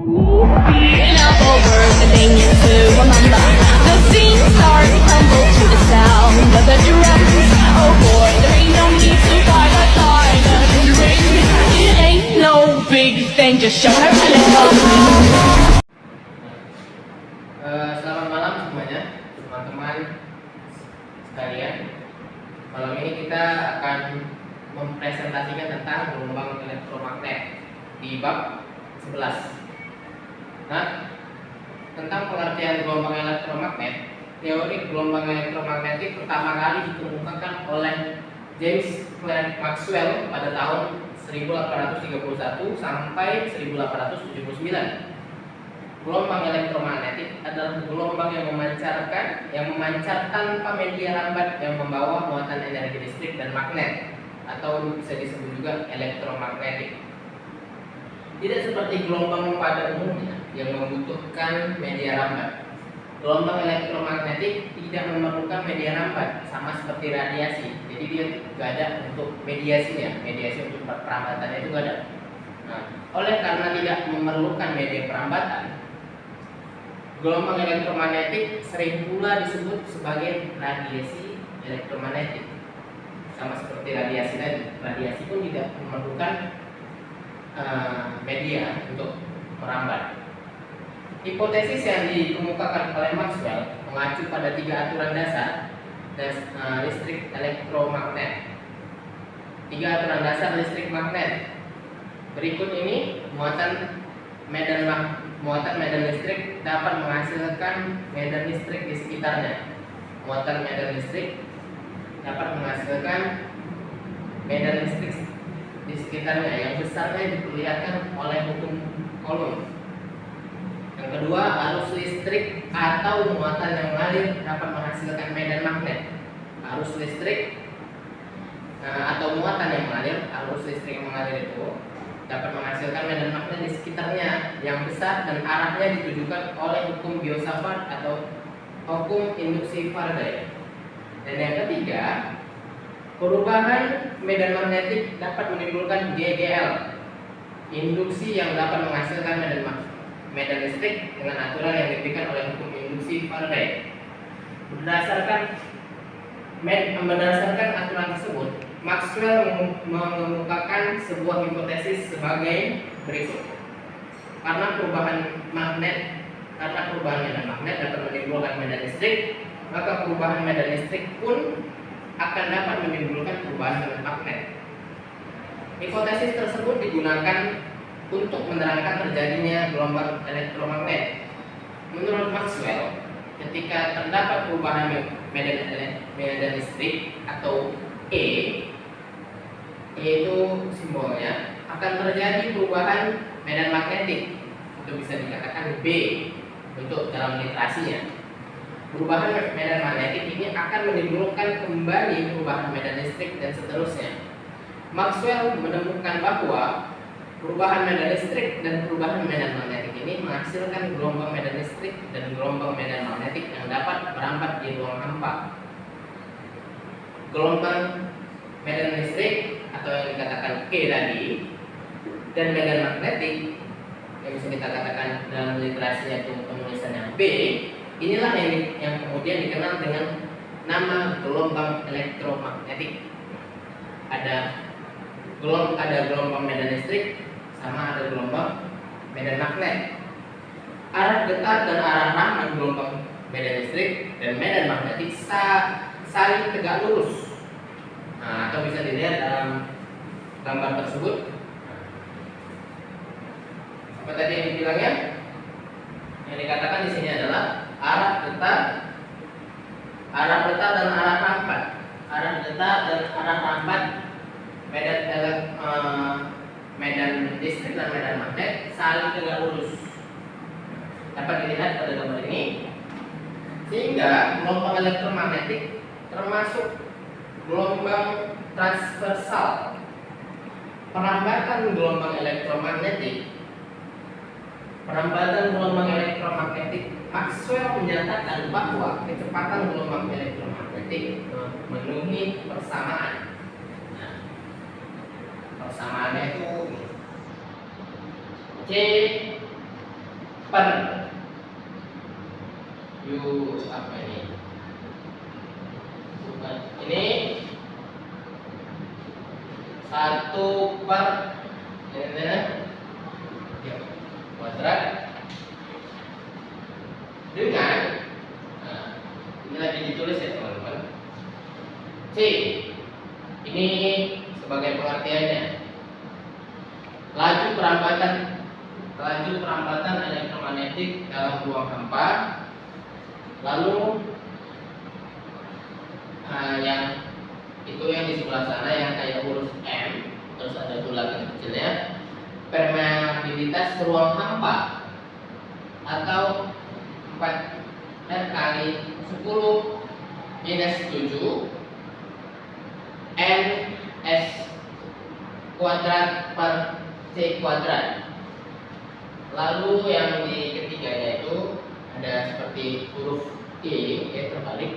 Being up over the thing to remember. The scene starts to tumble to the sound of the drums. Oh boy, there ain't no need to fight the silent ring. It ain't no big thing, just show her a little. Selamat malam semuanya, teman-teman sekalian. Malam ini kita akan mempresentasikan tentang gelombang elektromagnet di bab 11. Nah, tentang pengertian gelombang elektromagnet, teori gelombang elektromagnetik pertama kali dikemukakan oleh James Clerk Maxwell pada tahun 1831 sampai 1879. Gelombang elektromagnetik adalah gelombang yang memancar tanpa media lambat yang membawa muatan energi listrik dan magnet, atau bisa disebut juga elektromagnetik. Tidak seperti gelombang pada umumnya yang membutuhkan media lambat. Gelombang elektromagnetik tidak memerlukan media lambat, sama seperti radiasi. Jadi dia tidak ada untuk mediasinya, mediasi untuk perambatannya itu tidak ada. Nah, oleh karena tidak memerlukan media perambatan, gelombang elektromagnetik sering pula disebut sebagai radiasi elektromagnetik. Sama seperti radiasi tadi, radiasi pun tidak memerlukan media untuk merambat. Hipotesis yang dikemukakan oleh Maxwell mengacu pada 3 aturan dasar listrik elektromagnet. 3 aturan dasar listrik magnet. Berikut ini muatan medan listrik dapat menghasilkan medan listrik di sekitarnya. Muatan medan listrik dapat menghasilkan medan listrik di sekitarnya, yang besarnya diperlihatkan oleh hukum Coulomb. Yang kedua, arus listrik atau muatan yang mengalir dapat menghasilkan medan magnet. Arus listrik atau muatan yang mengalir, arus listrik yang mengalir itu dapat menghasilkan medan magnet di sekitarnya yang besar dan arahnya ditujukan oleh hukum Biot-Savart atau hukum induksi Faraday. Dan yang ketiga, perubahan medan magnetik dapat menimbulkan GGL, induksi yang dapat menghasilkan medan listrik dengan aturan yang diberikan oleh hukum induksi Faraday. Berdasarkan aturan tersebut, Maxwell mengemukakan sebuah hipotesis sebagai berikut. Karena perubahan medan magnet dapat menimbulkan medan listrik, maka perubahan medan listrik pun akan dapat menimbulkan perubahan medan magnet. Hipotesis tersebut digunakan untuk menerangkan terjadinya gelombang elektromagnet. Menurut Maxwell, ketika terdapat perubahan medan listrik atau E itu simbolnya, akan terjadi perubahan medan magnetik, atau bisa dikatakan B untuk dalam literasinya. Perubahan medan magnetik ini akan menimbulkan kembali perubahan medan listrik dan seterusnya. Maxwell menemukan bahwa perubahan medan listrik dan perubahan medan magnetik ini menghasilkan gelombang medan listrik dan gelombang medan magnetik yang dapat merambat di ruang hampa. Gelombang medan listrik atau yang dikatakan K tadi dan medan magnetik yang bisa kita katakan dalam literasinya itu penulisannya B, inilah yang kemudian dikenal dengan nama gelombang elektromagnetik. Ada gelombang medan listrik sama ada gelombang medan magnet. Arah getar dan arah ramah gelombang medan listrik dan medan magnetik saling tegak lurus. Nah, atau bisa dilihat dalam gambar tersebut. Apa tadi yang dibilangnya? Yang dikatakan di sini adalah arah getar dan arah rampat. Arah getar dan arah rampat medan listrik dan medan magnet saling tegak lurus. Dapat dilihat pada gambar ini. Sehingga gelombang elektromagnetik termasuk gelombang transversal. Perambatan gelombang elektromagnetik, Maxwell menyatakan bahwa kecepatan gelombang elektromagnetik memenuhi persamaan. Nah, persamaannya itu C per U apa ini? Bukan. Ini 1 per kuadrat dengan ini lagi ditulis ya teman-teman. C ini sebagai pengertiannya laju perambatan elektromagnetik dalam ruang hampa. Lalu yang itu yang di sebelah sana yang kayak huruf M terus ada tulangan kecilnya, permeabilitas ruang hampa atau 4 kali 10 minus 7 ns kuadrat per c kuadrat. Lalu yang di ketiganya itu ada seperti huruf E, terbalik.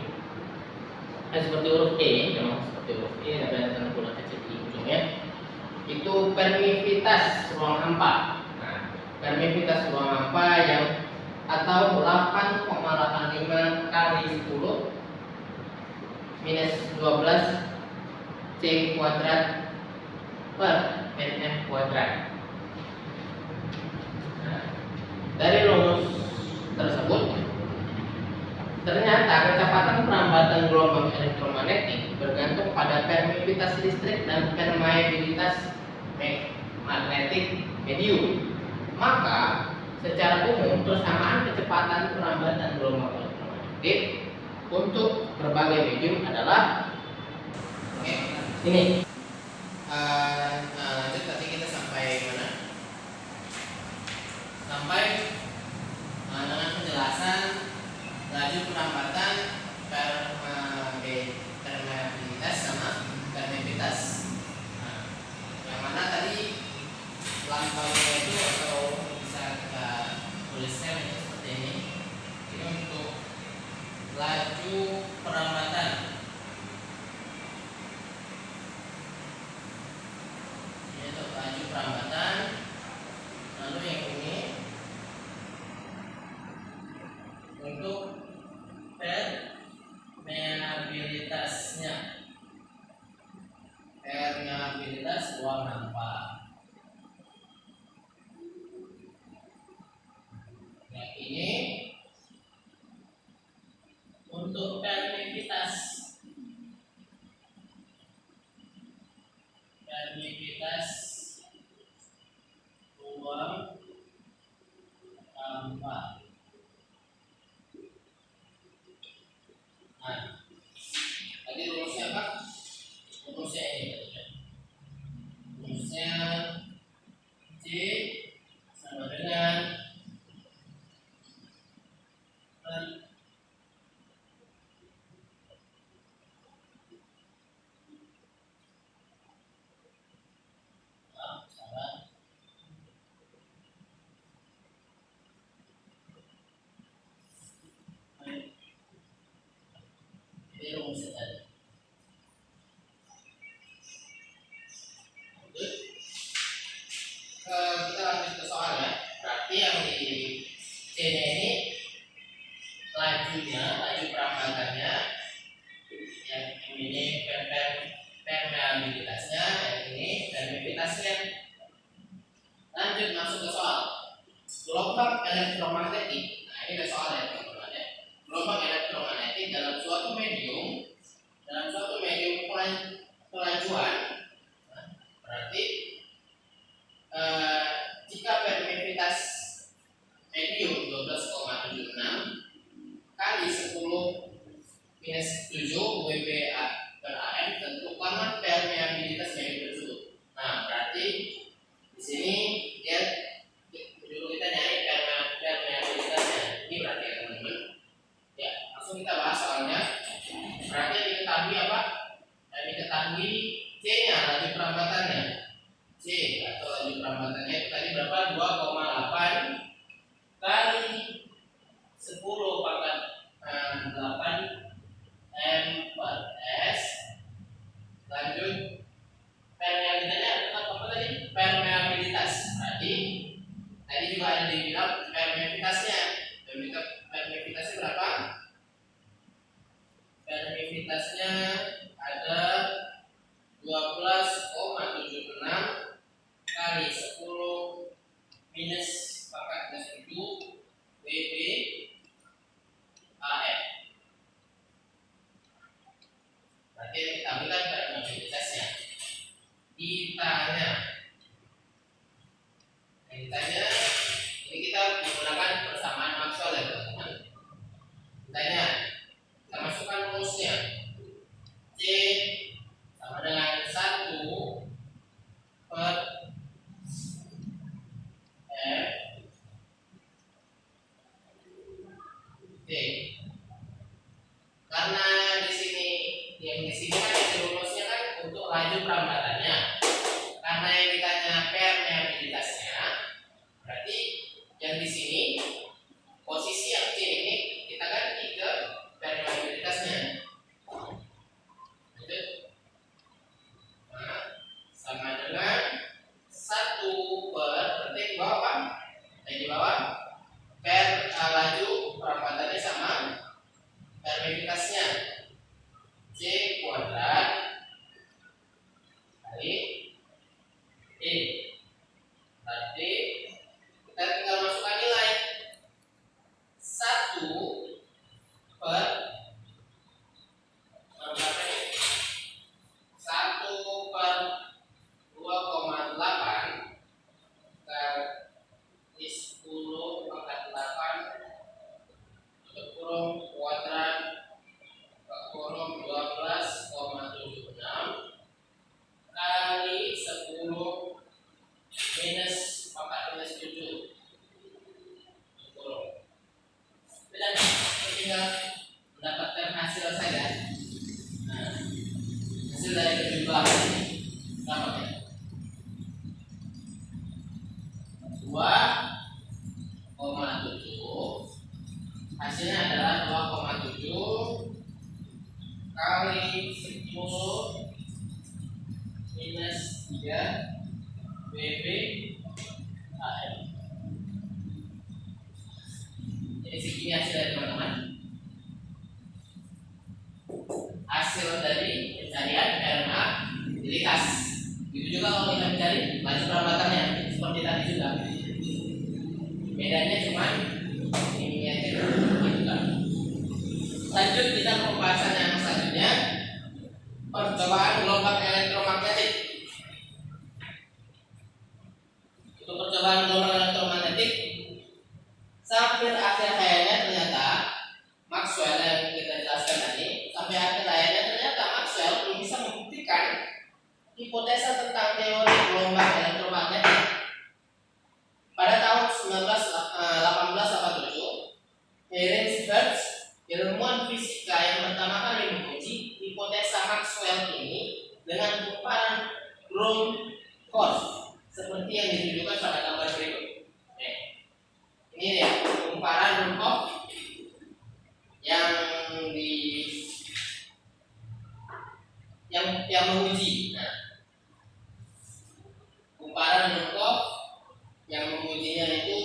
Seperti huruf E, memang seperti huruf E, ada tanda bulan kecil di ujungnya. Itu permisivitas ruang hampa. Nah, permisivitas ruang hampa yang atau 8,85 kali 10 minus 12 c kuadrat per nm kuadrat. Nah, dari rumus tersebut ternyata kecepatan perambatan gelombang elektromagnetik bergantung pada permeabilitas listrik dan permeabilitas magnetik medium. Maka secara umum persamaan kecepatan perambatan gelombang elektromagnetik untuk berbagai medium adalah ini. Lanjut tadi kita sampai mana? Sampai dengan penjelasan laju perambatan permeabilitas sama permeabilitas. Yang mana tadi lambangnya itu atau bisa kita tuliskan ini seperti ini. Ini untuk laju perambatan. Ini untuk laju perambatan. Lalu yang ini untuk permeabilitasnya, permeabilitas ruang hampa. Yang ini untuk permeabilitas ruang hampa. Nah, tadi rumusnya apa? Rumusnya ini. Rumusnya C sama dengan ini rumusnya tadi. Kita lanjut ke soal ya. Berarti yang di C-nya ini laju perambatannya, yang ini permeabilitasnya, yang ini permeabilitasnya. Lanjut masuk ke soal gelombang elektromagnetik. Nah, ini ada soal ya teman-teman ya. Gelombang elektromagnetik dalam suatu medium pelajuan. Nah, berarti jika permeabilitas medium 12,76 kali 10 minus 7 WPA per AM, tentukan permeabilitasnya itu tersebut. Nah, berarti di sini dia dulu kita nyari permeabilitasnya. Ini berarti ya teman-teman. Ya, langsung kita bahas soalnya. Berarti yang diketahui apa? Yang diketahui C juga ada dibilang permeabilitasnya. Permeabilitasnya berapa? Permeabilitasnya ada 12,76 kali 10 minus pangkat plus 7 WB AM. Berarti kita ambilkan permeabilitasnya. Ditanya, ini kita menggunakan persamaan Maxwell ya teman-teman. Ditanya, kita masukkan rumusnya. C sama dengan 1 per R T. Karena di sini kan rumusnya kan untuk laju perambatannya. Karena yang ditanya permeabilitasnya, berarti yang di sini posisi yang C ini kita ganti ke permeabilitasnya. Nah, sama dengan 1 per, berarti di bawah, per laju perampatannya sama permeabilitasnya C kuadrat kali E. Berarti kita tinggal masukkan nilai 1 per 1 per 2,8 kali 10 pangkat 8 tutup kurung kuadrat kurung 12,76 kali 10 minus pangkat minus 7 kurung. Dan tinggal mendapatkan hasil saja. Nah, hasil dari kejumlahan ini berapa ya? 2,7. Hasilnya adalah 2,7 kali 10 minus 3 WB AM. Jadi segini hasilnya teman-teman. Hasil dari pencarian permeabilitas. Itu juga kalau kita mencari laju perambatannya seperti tadi juga. Bedanya cuma ini aja. Lanjut kita ke pembahasan yang selanjutnya, percobaan gelombang elektromagnetik. Untuk percobaan gelombang elektromagnetik, sampai akhir hayatnya ternyata Maxwell yang kita jelaskan tadi, sampai akhir hayatnya ternyata Maxwell belum bisa membuktikan hipotesa tentang teori gelombang elektromagnetik. Pada tahun 1887, Heinrich Hertz, ilmuwan fisika yang pertama kali menguji hipotesa Maxwell ini dengan kumparan Gromov seperti yang ditunjukkan pada gambar berikut. Ini dia kumparan Gromov yang menguji. Nah, kumparan Gromov yang mengujinya itu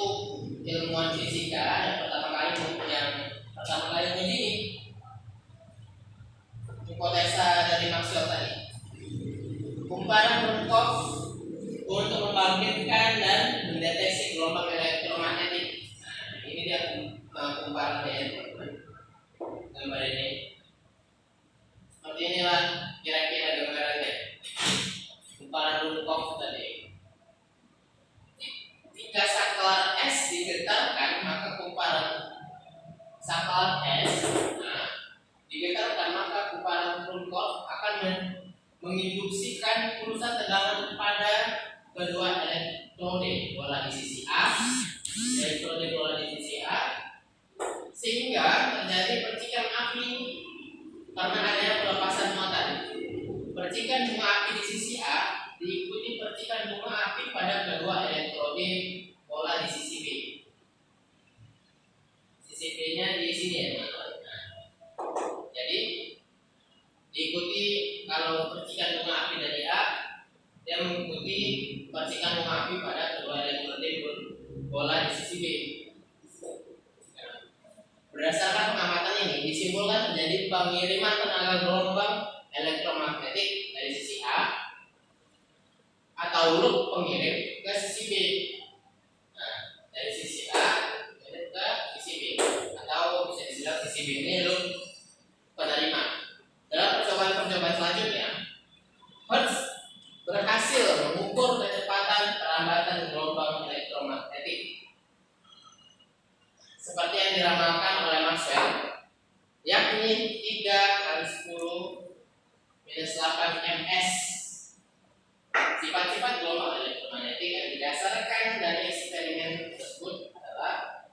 ilmuwan fisika yang pertama kali menguji hipotesa dari Maxwell tadi. Kumparan Gromov untuk membangkitkan dan mendeteksi gelombang elektromagnetik. Nah, ini dia kumparannya, gambar ini. Seperti inilah kira-kira gambarannya. Kumparan Gromov tadi. Jika saklar S digetarkan, maka kumparan saklar S digetarkan, maka kumparan Gromov akan menginduksikan pulsa tegangan pada kedua elektrode bola di sisi A, elektrode bola di sisi A, sehingga terjadi percikan api karena adanya pelepasan muatan. Percikan bunga api di sisi A diikuti percikan bunga api pada kedua elektrode bola di sisi B. Sisi B-nya di sini ya teman-teman. Jadi diikuti kalau percikan bunga api dari A, dia mengikuti percikan bunga api pada kedua elektrode bola di di sisi B. Berdasarkan pengamatan ini disimpulkan terjadi pengiriman tenaga gelombang elektromagnetik dari sisi A atau loop pengirim ke sisi B. Nah, dari sisi A ke sisi B, atau bisa disebut sisi B ini loop penerima. Dalam percobaan-percobaan selanjutnya, Hertz berhasil mengukur kecepatan perambatan gelombang elektromagnetik seperti yang diramalkan oleh Maxwell, yakni 3 kali 10 8 ms. Sifat-sifat gelombang elektromagnetik yang didasarkan dari eksperimen tersebut adalah: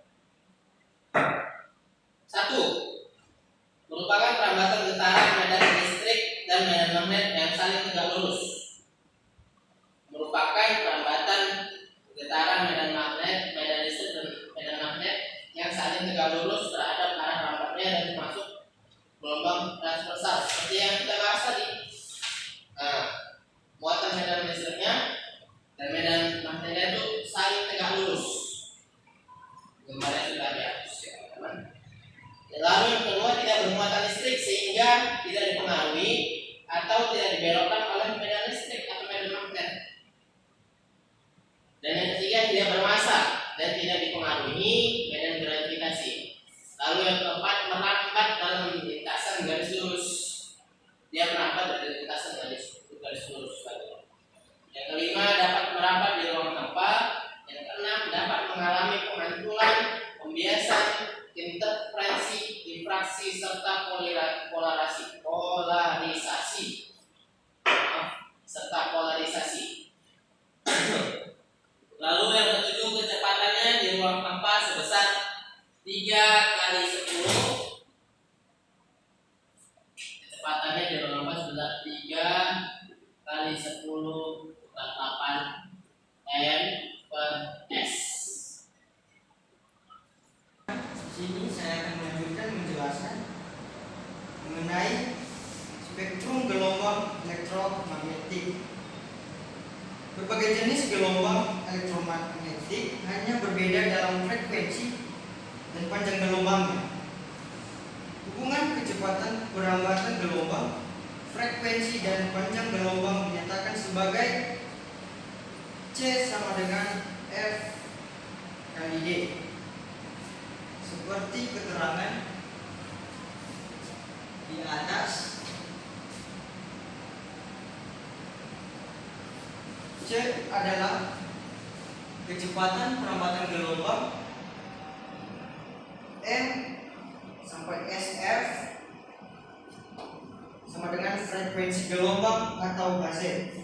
1. Merupakan perambatan getaran medan listrik dan medan magnet yang saling tegak lurus. Merupakan perambatan getaran medan magnet, medan listrik dan medan magnet yang saling tegak lurus terhadap arah rambatnya dan termasuk gelombang transversal seperti yang kita bahas tadi. Nah, muatan medan listriknya dan medan magnetnya itu saling tegak lurus. Gambarnya sudah dihapus ya teman-teman. Lalu yang kedua, tidak bermuatan listrik sehingga tidak dipengaruhi atau tidak dibelokkan oleh medan listrik atau medan magnet. Dan yang ketiga, tidak bermassa dan tidak dipengaruhi medan gravitasi. Lalu yang keempat, merambat dalam lintasan garis lurus. Dia merambat dari lintasan garis lurus. Yang kelima, dapat merambat di ruang hampa. Yang keenam, dapat mengalami pemantulan, pembiasan, interferensi, difraksi serta polarisasi. Lalu yang ketujuh, kecepatannya di ruang hampa sebesar 3 kali 10. Kecepatannya di ruang hampa sebesar 3 kali 10 8 m per s. Sini saya akan melanjutkan menjelaskan mengenai spektrum gelombang elektromagnetik. Berbagai jenis gelombang elektromagnetik hanya berbeda dalam frekuensi dan panjang gelombangnya. Hubungan kecepatan perambatan gelombang, frekuensi dan panjang gelombang dinyatakan sebagai C sama dengan F kali D. Seperti keterangan di atas, C adalah kecepatan perambatan gelombang, M sampai SF sama dengan frekuensi gelombang atau Hz.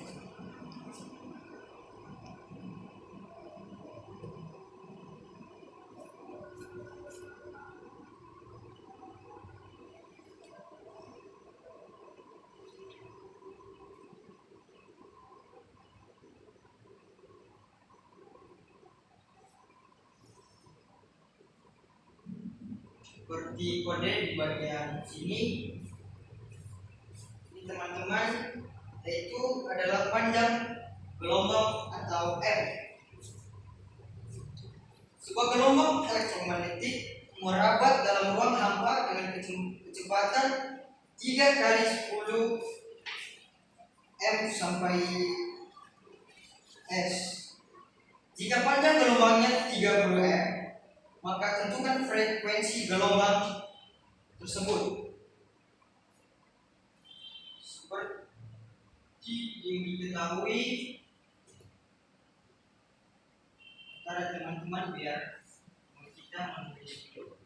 Seperti kode di bagian sini, ini teman-teman, yaitu adalah panjang gelombang atau M. Sebuah gelombang elektromagnetik merabat dalam ruang hampa dengan kecepatan 3 kali 10 M sampai S. Jika panjang gelombangnya 30 M, maka tentukan frekuensi gelombang tersebut. Seperti yang diketahui, para teman-teman biar kita menulis dulu.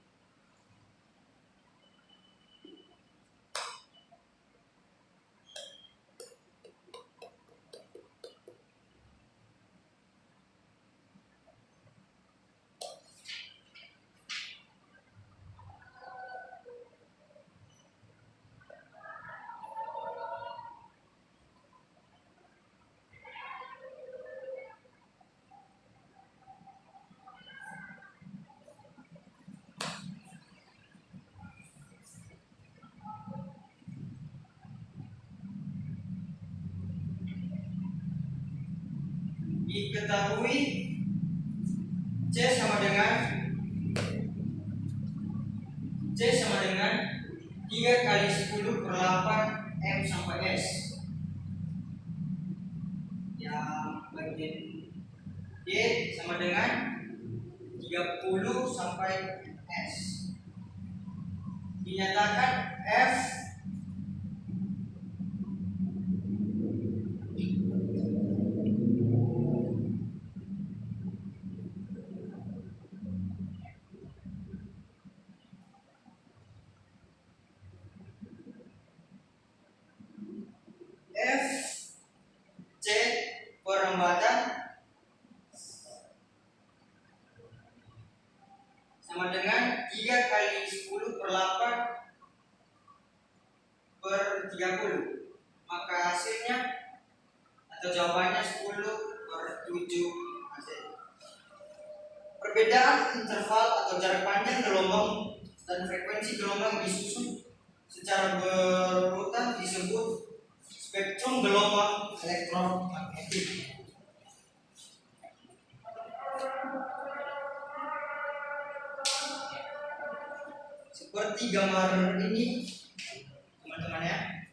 Diketahui C sama dengan C sama dengan 3 kali 10 per 8 M sampai S. Yang bagian D sama dengan 30 sampai S. Dinyatakan F C perempatan sama dengan 3 kali 10 per 8 per 30. Maka hasilnya atau jawabannya 10 per 7 hasil. Perbedaan interval atau jarak panjang gelombang dan frekuensi gelombang disusun secara berurutan disebut spektrum gelombang elektromagnetik. Seperti gambar ini, teman-teman ya.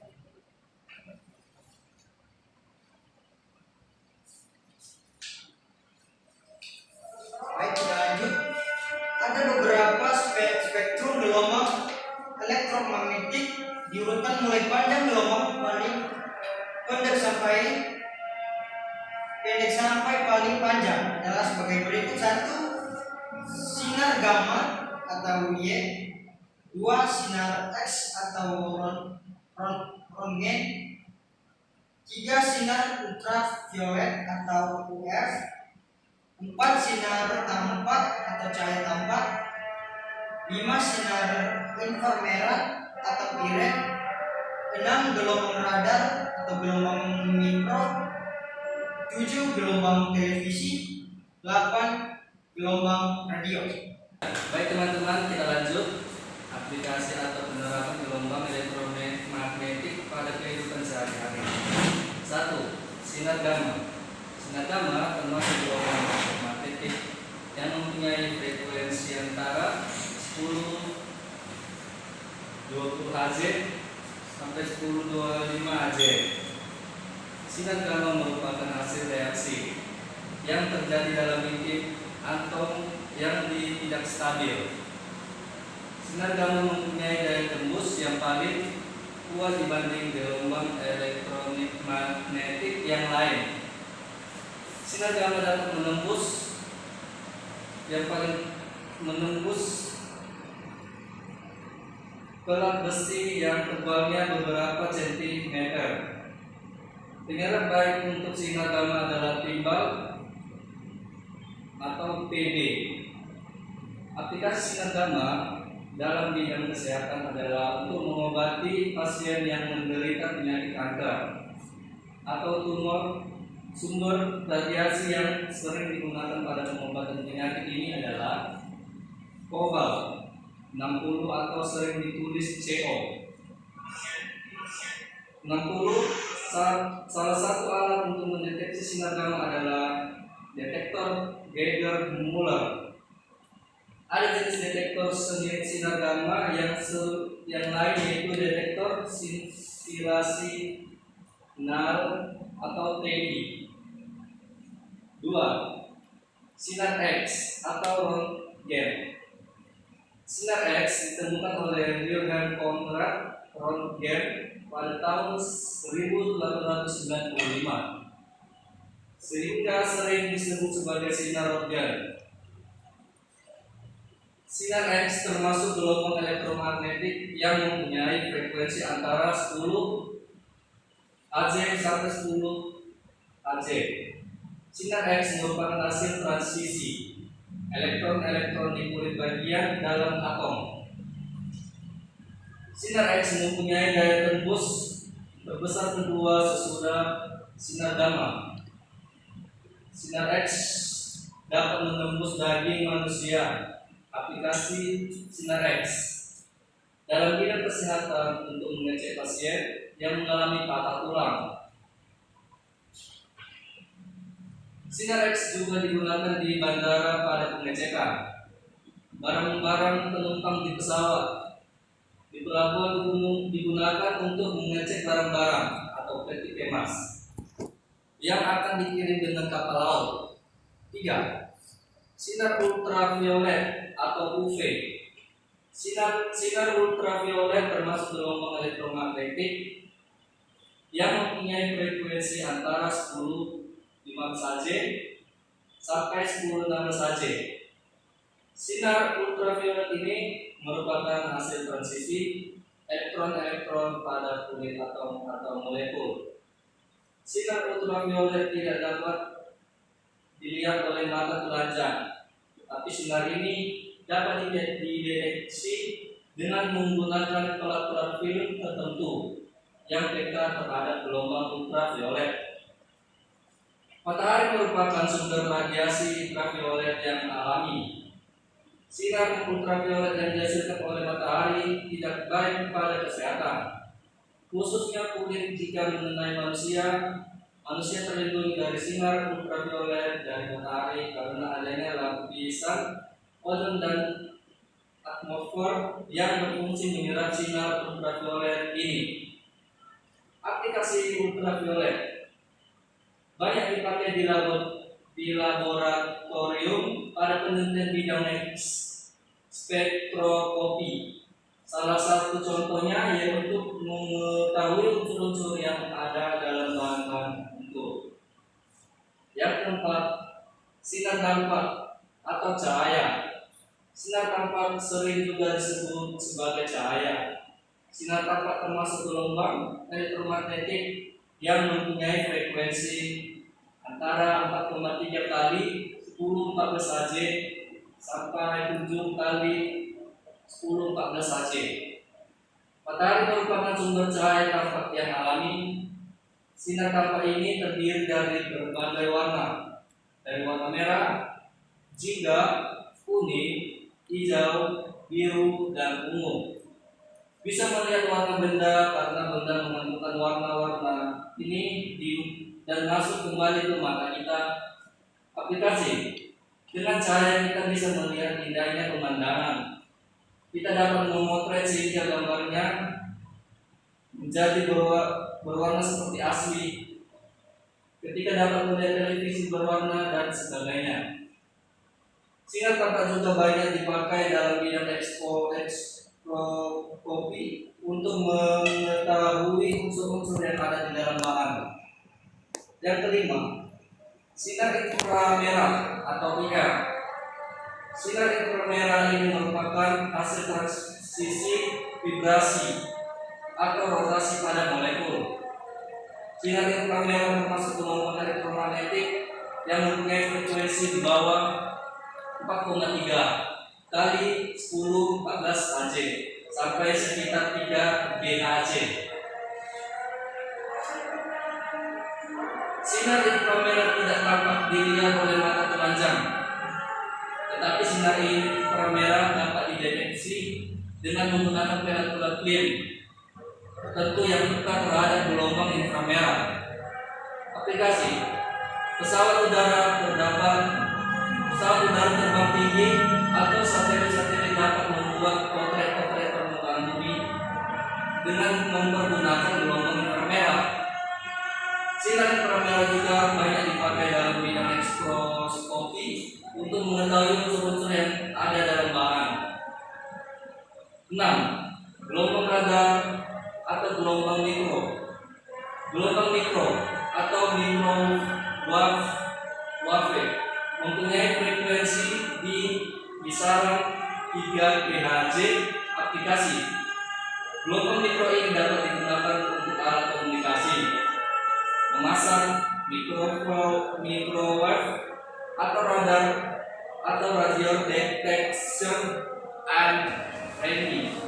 Baik, kita lanjut. Ada beberapa spektrum gelombang elektromagnetik diurutkan mulai panjang gelombang paling pendek sampai paling panjang adalah sebagai berikut. 1. Sinar gamma atau Y. 2. Sinar X atau röntgen. 3. Sinar ultraviolet atau UV. 4. Sinar tampak atau cahaya tampak. 5. Sinar inframerah atau infrared. 6. Gelombang radar atau gelombang mikro. 7. Gelombang televisi. 8. Gelombang radio. Baik teman-teman, kita lanjut. Aplikasi atau penerapan gelombang elektromagnetik pada kehidupan sehari-hari. 1. Sinar gamma. Sinar gamma termasuk gelombang elektromagnetik yang mempunyai frekuensi antara 10-20 Hz sampai 10-25 Hz. Sinar gamma merupakan hasil reaksi yang terjadi dalam inti atom yang tidak stabil. Sinar gamma mempunyai daya tembus yang paling kuat dibanding gelombang elektromagnetik yang lain. Sinar gamma dapat menembus pelat besi yang tebalnya beberapa sentimeter. Pengerek baik untuk sinar gamma adalah timbal atau PB. Aplikasi sinar gamma dalam bidang kesehatan adalah untuk mengobati pasien yang menderita penyakit kanker atau tumor. Sumber radiasi yang sering digunakan pada pengobatan penyakit ini adalah kobalt 60 atau sering ditulis CO. 60. Salah satu alat untuk mendeteksi sinar gamma adalah detektor Geiger-Müller. Ada jenis detektor sinar gamma yang lain, yaitu detektor scintilasi null atau TI. 2. Sinar X atau röntgen. Sinar X ditemukan oleh Wilhelm Conrad Röntgen pada tahun 1895, sehingga sering disebut sebagai sinar röntgen. Sinar X termasuk gelombang elektromagnetik yang mempunyai frekuensi antara 10 Hz sampai 10 Hz. Sinar X merupakan hasil transisi elektron-elektron di kulit bagian dalam atom. Sinar X mempunyai daya tembus terbesar kedua sesudah sinar gamma. Sinar X dapat menembus daging manusia. Aplikasi sinar X dalam bidang kesehatan untuk mengecek pasien yang mengalami patah tulang. Sinar X juga digunakan di bandara pada pengecekan. barang-barang penumpang di pesawat. Di pelabuhan umum digunakan untuk mengecek barang-barang atau peti kemas yang akan dikirim dengan kapal laut. 3. Sinar ultraviolet atau UV. Sinar ultraviolet termasuk gelombang elektromagnetik yang mempunyai frekuensi antara 10-15 Hz sampai 10-16 Hz. Sinar ultraviolet ini merupakan hasil transisi elektron-elektron pada kulit atom atau molekul. Sinar ultraviolet tidak dapat dilihat oleh mata telanjang, tapi sinar ini dapat dideteksi dengan menggunakan pelat-pelat film tertentu yang peka terhadap gelombang ultraviolet. Matahari merupakan sumber radiasi ultraviolet yang alami. Sinar ultraviolet yang dihasilkan oleh matahari tidak baik pada kesehatan, khususnya kulit. Jika mengenai manusia terlindungi dari sinar ultraviolet dari matahari karena adanya lapisan ozon dan atmosfer yang berfungsi menyerap sinar ultraviolet ini. Aplikasi ultraviolet banyak dipakai di laboratorium pada penelitian bidang spektroskopi. Salah satu contohnya yaitu untuk mengetahui unsur-unsur yang ada dalam bahan-bahan bentuk. Yang keempat, sinar tampak atau cahaya. Sinar tampak sering juga disebut sebagai cahaya. Sinar tampak termasuk gelombang elektromagnetik yang mempunyai frekuensi antara 4,3 kali 10-14 Hz sampai 7 kali 10-14 Hz. Matahari merupakan sumber cahaya tampak yang alami. Sinar tampak ini terdiri dari berbagai warna, dari warna merah, jingga, kuning, hijau, biru, dan ungu. Bisa melihat warna benda karena benda menentukan warna-warna ini dan masuk kembali ke mata kita. Aplikasi dengan cahaya kita bisa melihat indahnya pemandangan. Kita dapat memotret sehingga gambarnya menjadi berwarna seperti asli. Ketika dapat melihat televisi berwarna dan sebagainya. Sinar tampak juga banyak dipakai dalam bidang spektroskopi untuk mengetahui unsur-unsur yang ada di dalam bahan. Yang kelima, sinar inframerah atau IR. Sinar inframerah ini merupakan hasil transisi vibrasi atau rotasi pada molekul. Sinar inframerah termasuk gelombang elektromagnetik yang mempunyai frekuensi di bawah 4,3 kali 10-14 Hz sampai sekitar 3 GHz. Sinar inframerah tidak tampak dilihat oleh mata telanjang, tetapi sinar inframerah dapat dideteksi dengan menggunakan pelat-pelat film tertentu yang peka terhadap gelombang inframerah. Aplikasi pesawat udara terbang tinggi atau satelit-satelit dapat membuat potret-potret permukaan bumi dengan mempergunakan gelombang inframerah. Sinar inframerah juga banyak dipakai dalam bidang spektroskopi untuk mengetahui unsur-unsur yang ada dalam bahan. 6. Gelombang radar atau gelombang mikro. Gelombang mikro atau microwave mempunyai frekuensi di kisaran 3 GHz. Aplikasi gelombang mikro ini dapat digunakan untuk alat komunikasi, memasang microwave atau radar atau radio detection and tracking.